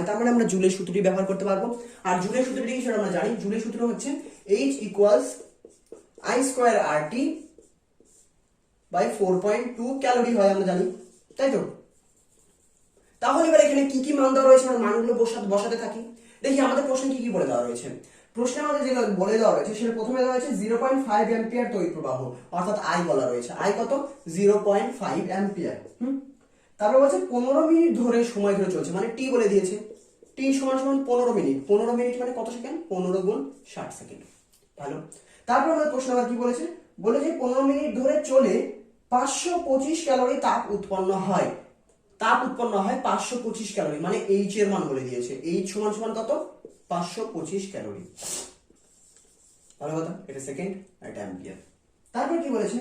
[SPEAKER 1] তার মানে আমরা জুলের সূত্রটি ব্যবহার করতে পারবো। আর জুলের সূত্রটি কি সেটা আমরা জানি। জুলের সূত্র হচ্ছে H = I²RT বাই 4.2 ক্যালোরি হয়, আমরা জানি, তাই তো? তাহলে এবার এখানে কি কি মান দেওয়া রয়েছে, আমরা মানগুলো বসাতে থাকি। দেখি আমাদের প্রশ্নে কি কি বলে দেওয়া রয়েছে। প্রশ্নে আমাদের যেগুলো বলে দেওয়া রয়েছে সেটা প্রথমে দেওয়া হয়েছে 0.5 অ্যাম্পিয়ার তড়িৎ প্রবাহ, অর্থাৎ আই বলা রয়েছে। আই কত? 0.5 অ্যাম্পিয়ার। তারপর বলছে 15 মিনিট ধরে সময় ধরে চলছে, মানে টি বলে দিয়েছে। টি সমান 15 মিনিট। 15 মিনিট মানে কত সেকেন্ড? 15 গুণ 60 সেকেন্ড। ভালো। তারপর আমাদের প্রশ্ন আবার কি বলেছে? বলেছে 15 মিনিট ধরে চলে 525 ক্যালোরি তাপ উৎপন্ন হয়। 525 ক্যালোরি, মানে এইচ এর মান বলে দিয়েছে। এইচ সমান কত? 525 ক্যালোরি। ভালো কথা, এটা সেকেন্ড আর এটা অ্যাম্পিয়ার। তারপর কি বলেছে?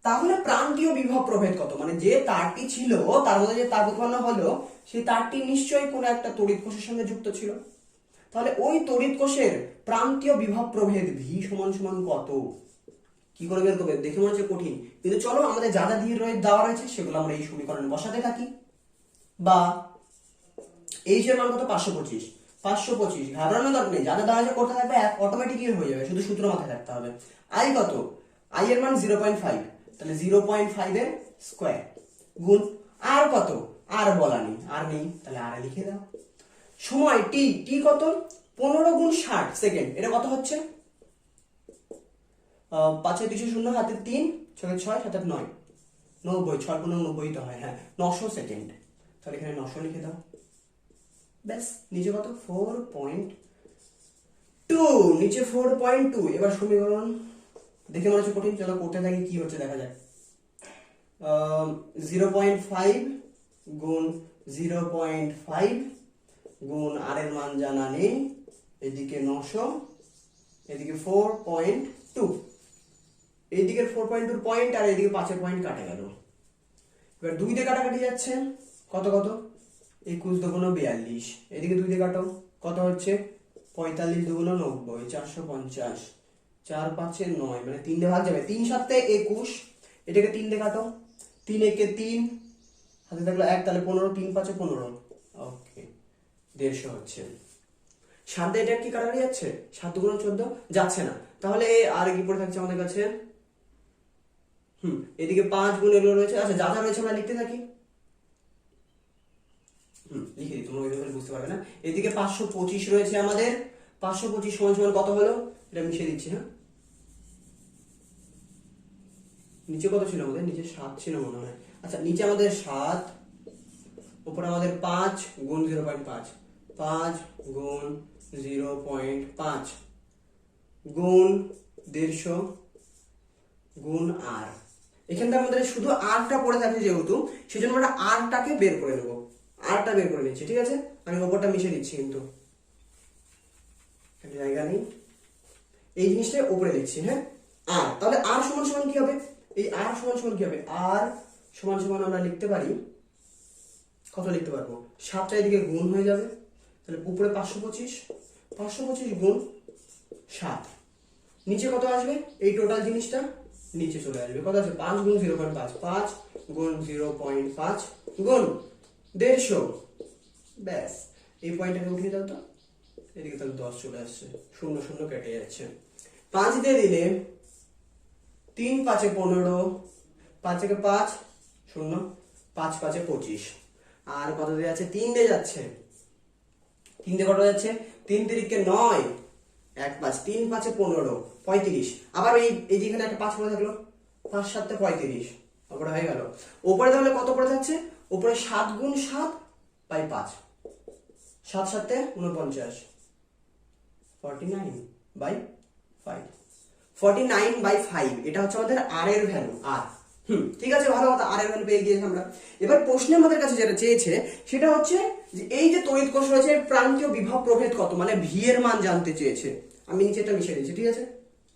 [SPEAKER 1] তাহলে প্রান্তীয় বিভব প্রভেদ কত? মানে যে তারটি ছিল তার মধ্যে যে তাপ উৎপন্ন হলো সেই তারটি নিশ্চয়ই কোনো একটা তড়িৎ কোষের সঙ্গে যুক্ত ছিল। তাহলে ওই তড়িৎ কোষের প্রান্তীয় বিভব প্রভেদ V সমান কত? কি করে বের করবে? দেখে মনে হচ্ছে কঠিন, কিন্তু চলো আমাদের যা যা দিয়ে দেওয়া রয়েছে সেগুলো আমরা এই সমীকরণে বসাতে থাকি। বা এইচ এর মান কত? 525 ঘাবড়ানোর দরকার নেই, যা যা দেওয়া আছে করতে থাকবে, অটোমেটিকই হয়ে যাবে, শুধু সূত্র মাথায় রাখতে হবে। আই কত? আই এর মান 0.5, তাহলে 0.5 এর স্কয়ার গুণ আর কত? আর বলা নেই, আর নেই, তাহলে আর লিখে দাও। সময় টি কত? 15 গুণ 60 সেকেন্ড। এটা কত হচ্ছে? 5 এ 2 0 হাতে 3 6 6 7 9 90, 6 গুণ 90 তো হয়, হ্যাঁ 900 সেকেন্ড। তাহলে এখানে 900 লিখে দাও। ব্যাস, নিচে কত? 4.2, নিচে 4.2। এবার সমীকরণ দেখে মনে হচ্ছে কঠিন, চলো করতে থাকি, কি হচ্ছে দেখা যাক। 0.5 গুণ 0.5 গুণ আর এর মান জানা নেই, এদিকে 900, এদিকে 4.2, এইদিকে 4.2 পয়েন্ট আর এদিকে 5 পয়েন্ট কাটা গেল। এবার 2 দিয়ে কাটাকাটি যাচ্ছে, কত 21 2 42, এদিকে 2 দিয়ে কাটো, কত হচ্ছে? 45 2 90, 450, 4 5 9, মানে 3 দিয়ে ভাগ যাবে, 3 7 21, এটাকে 3 দিয়ে কাটো, 3 1 3, হাতে থাকলো 1, তাহলে 15, 3 5 15, ওকে 150 হচ্ছে। 7 দিয়ে এটা কি কাটাকাটি যাচ্ছে? 7 2 14 যাচ্ছে না, তাহলে আর কি পড়ে থাকছে আমাদের কাছে? এদিকে 5 গুণ এগুলো রয়েছে। আচ্ছা যা যা রয়েছে আমরা লিখতে থাকি। লিখে দিই, তোমরা ওইভাবে বুঝতে পারবে না। এদিকে 525 রয়েছে আমাদের, 525 সমান সমান কত হলো, এটা মিশিয়ে দিচ্ছি। হ্যাঁ, নিচে কত ছিল আমাদের, নিচে 7 ছিল মনে হয়। আচ্ছা, নিচে আমাদের 7, উপরে আমাদের 5 গুণ 0.5, 5 গুণ 0.5 গুণ 150 গুণ আর। এখান থেকে আমাদের শুধু আরটা পড়ে থাকে যেহেতু, সেজন্য আমরা আরটাকে বের করে নেবো। আরটা বের করে নিচ্ছি, ঠিক আছে। আমি ওপরটা মিশিয়ে দিচ্ছি, কিন্তু জায়গা নেই, এই জিনিসটা উপরে লিখছি। হ্যাঁ, আর তাহলে আর সমান সমান কি হবে, এই আর সমান সমান কি হবে, আর সমান সমান আমরা লিখতে পারি, কত লিখতে পারবো, 7টা এদিকে গুণ হয়ে যাবে, তাহলে উপরে 525 গুণ 7, নিচে কত আসবে, এই টোটাল জিনিসটা নিচে চলে আসবে, কত আছে, 5 গুণ 0.5, 5 গুণ 0.5 গুণ 150, ব্যাস। এই পয়েন্টটাকে উঠিয়ে দাও তো, এদিকে তাহলে 10 চলে আসছে, 0 0 কেটে যাচ্ছে। 5 দিয়ে দিলে 3 5 15, 5 একে 5 0, 5 5 25, আর কত দিয়ে যাচ্ছে, 3 দিয়ে যাচ্ছে, 3 দিয়ে কত যাচ্ছে, 3 তিরিকে 9, 1 5, 3 5 15, 35, আবার এই যেখানে একটা 5 পড়ে থাকলো, 5 7 35, ওপরে হয়ে গেল। উপরে তাহলে কত পড়ে থাকছে, উপরে 7 গুণ 7 বাই 5, 7 7 49, 49 বাই 5, 49 বাই 5, এটা হচ্ছে আমাদের আর এর ভ্যালু। আর ঠিক আছে, ভালো কথা, আর এর ভ্যালু পেয়ে গিয়েছি আমরা। এবার প্রশ্নে আমাদের কাছে যেটা চেয়েছে সেটা হচ্ছে যে এই যে তড়িৎ কোষ রয়েছে প্রান্তীয় বিভব প্রভেদ কত, মানে ভি এর মান জানতে চেয়েছে। আমি নিচে এটা মিশিয়ে দিচ্ছি, ঠিক আছে,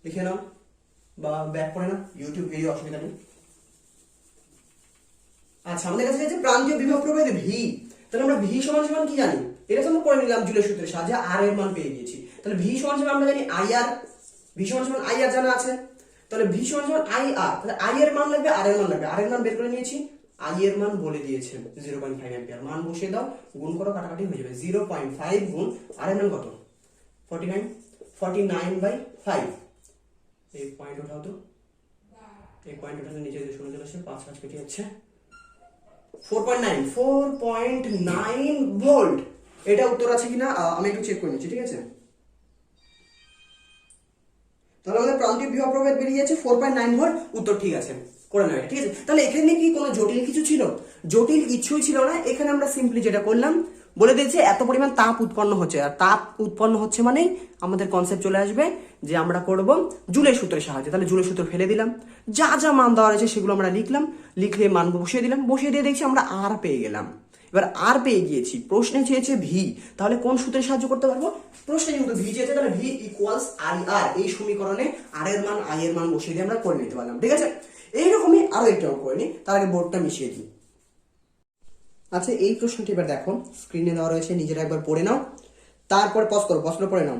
[SPEAKER 1] লিখে নাও বা ব্যাক করে নাও, ইউটিউব ভিডিও, অসুবিধা নেই। আচ্ছা, আমাদের কাছে আছে প্রান্তীয় বিভব প্রভেদ ভি, তাহলে আমরা ভি সমান সমান কি জানি, এটা তো আমরা করে নিলাম জুলের সূত্রের সাহায্যে, আর এর মান পেয়ে গিয়েছি। তাহলে ভি সমান সমান আমরা জানি আই আর, ভি সমান সমান আই আর জানা আছে, তাহলে ভি সমান সমান আই আর, তাহলে আই এর মান লাগবে, আর এর মান লাগবে, আর এর মান বের করে নিয়েছি, আই এর মান বলে দিয়েছে 0.5 অ্যাম্পিয়ার, মান বসিয়ে দাও, গুণ করো, কাটাকাটি হয়ে যাবে, 0.5 গুণ আর এর মান কত, 49, 49 বাই 5, এই পয়েন্ট ওঠাও তো, এই পয়েন্ট ওঠাতে নিচে যে 0 চলে আসছে, 5 5 কেটে যাচ্ছে, 4.9 ভোল্ট। এটা উত্তর আছে কিনা আমি একটু চেক করে নিচ্ছি, ঠিক আছে। তাহলে আমাদের প্রান্তীয় বিভব প্রভেদ বেরিয়ে যাচ্ছে 4.9 ভোল্ট, উত্তর ঠিক আছে, করে নেওয়া, ঠিক আছে। তাহলে এখানে কি কোনো জটিল কিছু ছিল, জটিল কিছুই ছিল না। এখানে আমরা সিম্পলি যেটা করলাম, বলে দিয়েছে এত পরিমাণ তাপ উৎপন্ন হচ্ছে, আর তাপ উৎপন্ন হচ্ছে মানেই আমাদের কনসেপ্ট চলে আসবে যে আমরা করব জুলের সূত্রের সাহায্যে। তাহলে জুলের সূত্র ফেলে দিলাম, যা যা মান দেওয়া রয়েছে সেগুলো আমরা লিখলাম, লিখলে মান বসিয়ে দিলাম, বসিয়ে দিয়ে দেখছি আমরা আর পেয়ে গেলাম। এবার আর পেয়ে গিয়েছি, প্রশ্নে চেয়েছে ভি, তাহলে কোন সূত্রে সাহায্য করতে পারবো, প্রশ্নে যেহেতু ভি চেয়েছে তাহলে ভি ইকুয়ালস আই আর, এই সমীকরণে আর এর মান আই এর মান বসিয়ে দিয়ে আমরা করে নিতে পারলাম, ঠিক আছে। এইরকমই আরো একটা করে নিই, তার আগে বোর্ডটা মিশিয়ে দিই। আচ্ছা, এই প্রশ্নটি এবার দেখো, স্ক্রিনে দেওয়া রয়েছে, নিজেরা একবার পড়ে নাও, তারপর পজ করো, পজ করে পড়ে নাও।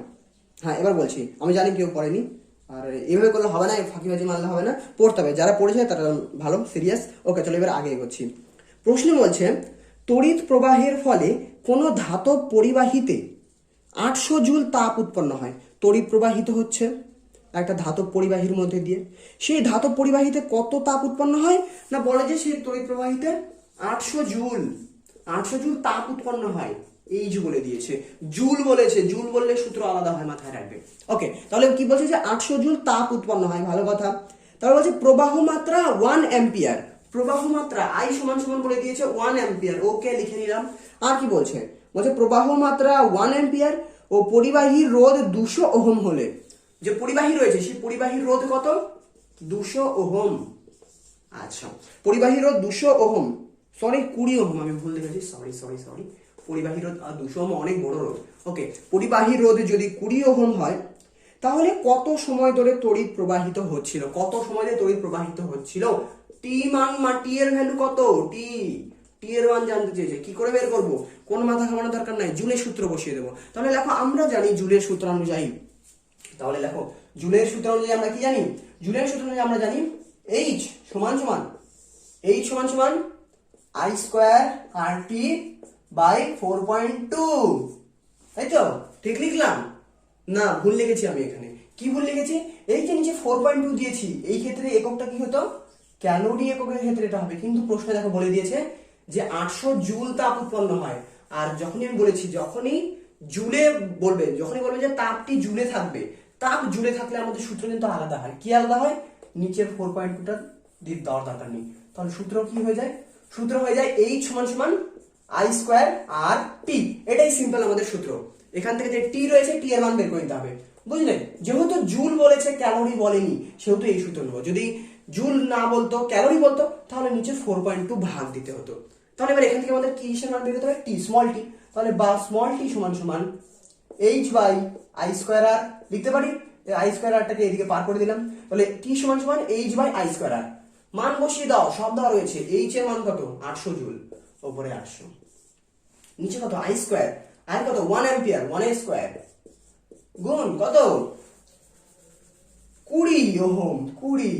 [SPEAKER 1] হ্যাঁ, এবার বলছি, আমি জানি কেউ পড়েনি, আর এইভাবে করলে হবে না, ফাঁকিবাজি মারলে হবে না, পড়তে হবে, যারা পড়েছে তারা ভালো সিরিয়াস। ওকে, চলো এবার আগে এগোচ্ছি। প্রশ্ন বলছে তড়িৎ প্রবাহের ফলে কোনো ধাতব পরিবাহীতে 800 জুল তাপ উৎপন্ন হয়। তড়িৎ প্রবাহিত হচ্ছে একটা ধাতব পরিবাহীর মধ্যে দিয়ে, সেই ধাতব পরিবাহীতে কত তাপ উৎপন্ন হয় না, বলে যে সেই তড়িৎ প্রবাহীতে 800 জুল, 800 জুল তাপ উৎপন্ন হয়, এই যে বলে দিয়েছে, জুল বলেছে, জুল বললে সূত্র আলাদা হয়, মাথায় রাখবে। ওকে, তাহলে কি বলছে যে 800 জুল তাপ উৎপন্ন হয়, ভালো কথা। তাহলে বলছে প্রবাহ মাত্রা 1 অ্যাম্পিয়ার, প্রবাহ মাত্রা আই সমান সমান বলে দিয়েছে 1 অ্যাম্পিয়ার, ওকে লিখে নিলাম। আর কি বলছে, বলছে প্রবাহ মাত্রা 1 অ্যাম্পিয়ার ও পরিবাহীর রোধ 200 ওহম হলে, যে পরিবাহী রয়েছে সেই পরিবাহীর রোধ কত, 200 ওহম। আচ্ছা, পরিবাহীর রোধ 200 ওহম, সরি 20 ওহম, আমি ভুল দেখেছি, সরি সরি সরি, পরিবাহী রোধ 200 ওহম অনেক বড় রোধ। ওকে, পরিবাহী রোধ যদি 20 ওহম হয়, তাহলে কত সময় ধরে তড়িৎ প্রবাহিত হচ্ছিল, কত সময় ধরে তড়িৎ প্রবাহিত হচ্ছিল, টি মান, টি এর ভ্যালু কত, টি, টি এর মান জানতে চেয়েছে, কি করে বের করব, কোন মাথা ঘামানোর দরকার নাই, জুলের সূত্র বসিয়ে দেবো। তাহলে দেখো, আমরা জানি জুলের সূত্র অনুযায়ী, তাহলে দেখো জুলের সূত্র অনুযায়ী আমরা কি জানি, জুলের সূত্র অনুযায়ী আমরা জানি H সমান সমান, H সমান সমান I স্কয়ার RT বাই 4.2, তাই তো, ঠিক লিখলাম না, ভুল লিখেছি আমি এখানে, কি ভুল লিখেছি, এই যে নিচে 4.2 দিয়েছি, এই ক্ষেত্রে এককটা কি হতো, ক্যালোরি এককের ক্ষেত্রে এটা হবে, কিন্তু প্রশ্নে দেখো বলে দিয়েছে যে 800 জুল তাপ উৎপন্ন হয়। আর যখনই আমি বলেছি, যখনই জুলে বলবে, যখনই বলবে যে তাপটি জুলে থাকবে, তাপ জুলে থাকলে আমাদের সূত্র কিন্তু আলাদা হয়। কি আলাদা হয়? নিচের 4.2টা দেওয়ার দরকার নেই। তাহলে সূত্র কি হয়ে যায়? সূত্র হয়ে যায় H সমান সমান I স্কয়ার আর টি। এটাই সিম্পল আমাদের সূত্র। এখান থেকে যে টি রয়েছে, টি এর মান বের করে নিতে হবে। বুঝলেন? যেহেতু জুল বলেছে, ক্যালোরি বলেনি, সেহেতু এই সূত্র নেব। যদি জুল না বলতো, ক্যালোরি বলতো, তাহলে নিচে 4.2 ভাগ দিতে হতো। তাহলে এবার এখান থেকে আমাদের কি হিসেবে মান বের করতে হবে? টি, স্মল টি। তাহলে বা স্মল টি সমান সমান H বাই I স্কয়ার আর লিখতে পারি। I স্কয়ার আরটাকে এদিকে পার করে দিলাম। তাহলে টি সমান সমান H বাই I স্কয়ার আর। মান বসিয়ে দাও, সব দেওয়া রয়েছে। H এর মান কত? 800 জুল। উপরে 800, নিচে কত? I স্কয়ার আর কত? 1 অ্যাম্পিয়ার, 1 এর স্কয়ার গুণ কত? 20 ওহম। 20,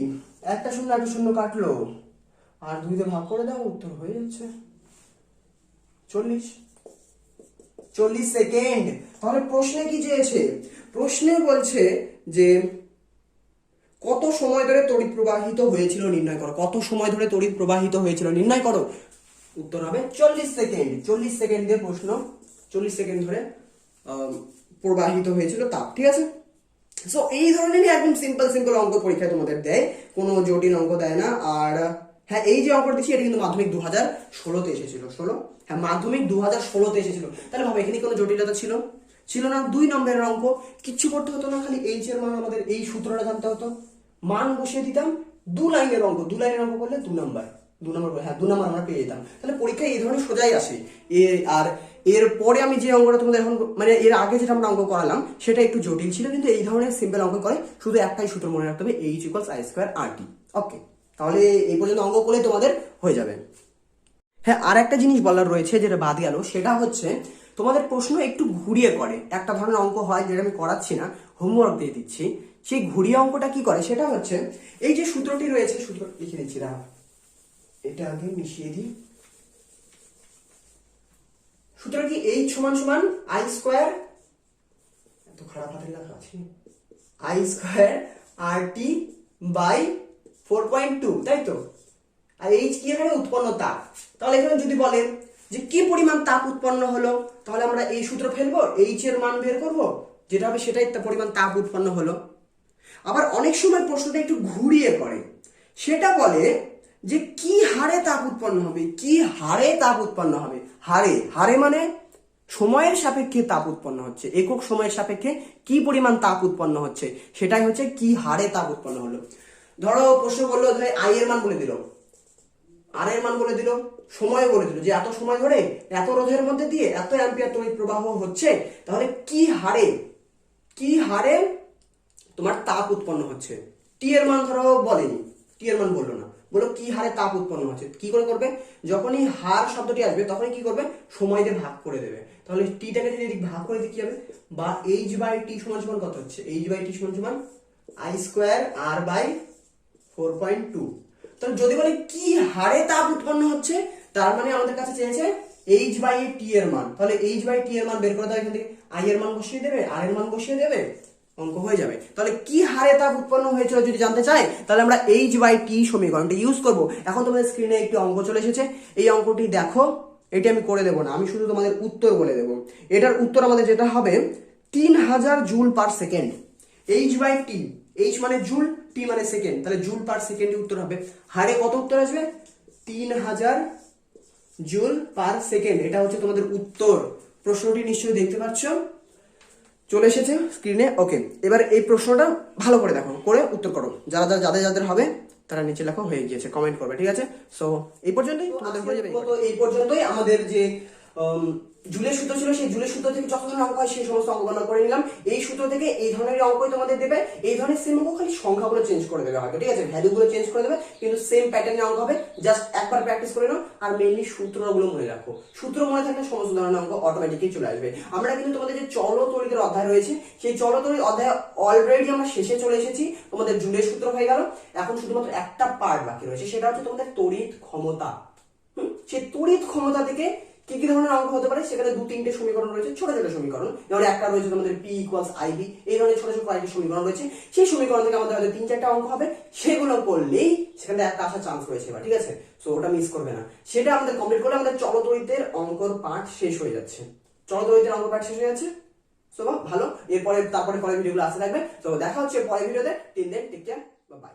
[SPEAKER 1] একটা শূন্য একটা শূন্য কাটলো, আর 2 দিয়ে ভাগ করে দাও, উত্তর হয়ে যাচ্ছে 40 সেকেন্ড। তাহলে প্রশ্নে কি চেয়েছে? প্রশ্নে বলছে যে কত সময় ধরে তড়িৎ প্রবাহিত হয়েছিল নির্ণয় করো। কত সময় ধরে তড়িৎ প্রবাহিত হয়েছিল নির্ণয় করো। উত্তর হবে 40 সেকেন্ড। 40 সেকেন্ডের প্রশ্ন, 40 সেকেন্ড ধরে প্রবাহিত হয়েছিল তাপ। ঠিক আছে? সো এই ধরনেরই একদম সিম্পল অঙ্ক পরীক্ষায় তোমাদের দেয়, কোনো জটিল অঙ্ক দেয় না। আর হ্যাঁ, এই যে অঙ্কটা দিচ্ছি, এটা কিন্তু মাধ্যমিক 2016-তে এসেছিল। হ্যাঁ, মাধ্যমিক 2016-তে এসেছিল। তাহলে ভাবো, এখানে কোনো জটিলতা ছিল না। 2 নম্বরের অঙ্ক, কিচ্ছু করতে হতো না, খালি এইচ এর মান, আমাদের এই সূত্রটা জানতে হতো, মান বসিয়ে দিতাম। 2 লাইনের অঙ্ক, 2 লাইনের অঙ্ক করলে 2 নাম্বার, হ্যাঁ 2 নাম্বার আমরা পেয়ে যেতাম। তাহলে পরীক্ষায় এই ধরনের সোজাই আসে। আর এর পরে আমি যে অঙ্কটা তোমাদের এখন, মানে এর আগে যেটা আমরা অঙ্ক করালাম, সেটা একটু জটিল ছিল, কিন্তু এই ধরনের সিম্পল অঙ্ক করে শুধু একটাই সূত্র মনে রাখতে হবে, H equals I square R টি। ওকে, তাহলে এই পর্যন্ত অঙ্ক করলে তোমাদের হয়ে যাবে। হ্যাঁ, আর একটা জিনিস বলার রয়েছে যেটা বাদ গেল, সেটা হচ্ছে তোমাদের প্রশ্ন একটু ঘুরিয়ে করে। একটা ধরনের অঙ্ক হয় যেটা আমি করাচ্ছি না, হোমওয়ার্ক দিয়ে দিচ্ছি। সেই ঘুরিয়ে অঙ্কটা কি করে, সেটা হচ্ছে এই যে সূত্রটি রয়েছে, সূত্র লিখে দিচ্ছি, এটা আগে মিশিয়ে দিই। সূত্র কি? H সমান সমান I স্কয়ার, এত খারাপ হাতের লেখা আছে, I square R T by 4.2, তাই তো? আর H কি? এখানে উৎপন্ন তাপ। তাহলে এখানে যদি বলে যে কি পরিমাণ তাপ উৎপন্ন হলো, তাহলে আমরা এই সূত্র ফেলবো, H এর মান বের করব, যেটা হবে সেটাই পরিমাণ তাপ উৎপন্ন হলো। আবার অনেক সময় প্রশ্নটা একটু ঘুরিয়ে করে, সেটা বলে যে কি হারে তাপ উৎপন্ন হবে, কি হারে তাপ উৎপন্ন হবে। হারে মানে সময়ের সাপেক্ষে তাপ উৎপন্ন হচ্ছে, একক সময়ের সাপেক্ষে কি পরিমাণ তাপ উৎপন্ন হচ্ছে, সেটাই হচ্ছে কি হারে তাপ উৎপন্ন হলো। ধরো প্রশ্ন বললো, ধরে I এর মান বলে দিল, আর এর মান বলে দিল, সময় বলে দিল যে এত সময় ধরে এত রোধের মধ্যে দিয়ে এত অ্যাম্পিয়ার তড়িৎ প্রবাহ হচ্ছে, তাহলে কি হারে তোমার তাপ উৎপন্ন হচ্ছে। টি এর মান ধরো বলেনি, টি এর মান বললো না, বলো কি হারে তাপ উৎপন্ন হচ্ছে। কি করে করবে? যখনই হার শব্দটি আসবে, তখনই কি করবে? সময় দিয়ে ভাগ করে দেবে। তাহলে টিটাকে যদি ভাগ করে দিই কি হবে? বা H বাই টি সমান সমান কত হচ্ছে? H বাই টি সমান সমান I স্কয়ার আর বাই 4.2। তাহলে যদি বলে কি হারে তাপ উৎপন্ন হচ্ছে, তার মানে আমাদের কাছে চেয়েছে H বাই টি এর মান। তাহলে H বাই টি এর মান বের করে দাও, এখান থেকে I এর মান বসিয়ে দেবে, আর এর মান বসিয়ে দেবে, অঙ্ক হয়ে যাবে। তাহলে কি হারে তাপ উৎপন্ন হয়েছিল যদি জানতে চাই, তাহলে আমরা H বাই টি সমীকরণটা ইউজ করব। এখন তোমাদের স্ক্রিনে একটি অঙ্ক চলে এসেছে, এই অঙ্কটি দেখো। এটি আমি করে দেবো না, আমি শুধু তোমাদের উত্তর বলে দেবো। এটার উত্তর আমাদের যেটা হবে 3000 joule per second. H by T, H মানে জুল, টি মানে সেকেন্ড, তাহলে জুল পার সেকেন্ডে উত্তর হবে। হারে কত উত্তর আসবে? 3000 জুল পার সেকেন্ড। এটা হচ্ছে তোমাদের উত্তর। প্রশ্নটি নিশ্চয়ই দেখতে পাচ্ছ, চলে এসেছে স্ক্রিনে। ওকে, এবার এই প্রশ্নটা ভালো করে দেখো, করে উত্তর করো। যাদের হবে তারা নিচে লেখো, হয়ে গিয়েছে, কমেন্ট করবে। ঠিক আছে? সো এই পর্যন্তই তোমাদের হয়ে যাবে। এই পর্যন্তই আমাদের যে জুলের সূত্র ছিল, সেই জুলের সূত্র থেকে যত ধরনের অঙ্ক হয় সেই সমস্ত অঙ্ক গণনা করে নিলাম। এই সূত্র থেকে এই ধরনের অঙ্কই তোমাদের দেবে, এই ধরনের সেম অঙ্ক, খালি সংখ্যাগুলো চেঞ্জ করে দেবে হয়তো। ঠিক আছে? ভ্যালুগুলো চেঞ্জ করে দেবে, কিন্তু সেম প্যাটার্নের অঙ্ক হবে। জাস্ট একবার প্র্যাকটিস করে নাও, আর মেইনলি সূত্রগুলো মনে রাখো। সূত্র মনে থাকলে সমস্ত ধরনের অঙ্ক অটোমেটিকলি চলে আসবে। আমরা কিন্তু তোমাদের যে চলতড়িতের অধ্যায় রয়েছে, সেই চলতড়িৎ অধ্যায় অলরেডি আমরা শেষে চলে এসেছি। তোমাদের জুলের সূত্র হয়ে গেল, এখন শুধুমাত্র একটা পার্ট বাকি রয়েছে, সেটা হচ্ছে তোমাদের তড়িৎ ক্ষমতা। সেই তড়িৎ ক্ষমতা থেকে কি কি ধরনের অঙ্ক হতে পারে, সেখানে 2-3টে সমীকরণ রয়েছে, ছোট ছোট সমীকরণ। যেমন একটা রয়েছে তোমাদের P ইকুয়ালস IB, এই ধরনের ছোট ছোট কয়েকটি সমীকরণ রয়েছে। সেই সমীকরণ থেকে আমাদের হয়তো 3-4টা অঙ্ক হবে, সেগুলো করলেই সেখানে একটা আসার চান্স রয়েছে এবার। ঠিক আছে? সো ওটা মিস করবে না। সেটা আমাদের কমপ্লিট করলে আমাদের চলতড়িতের অঙ্কর পার্ট শেষ হয়ে যাচ্ছে। চলদ্বৈতের অঙ্ক পাঠ শেষ হয়ে যাচ্ছে। সো ভালো, এরপরে তারপরে পরের ভিডিওগুলো আসতে থাকবে। তো দেখা হচ্ছে পরের ভিডিওতে। Till then take care, by.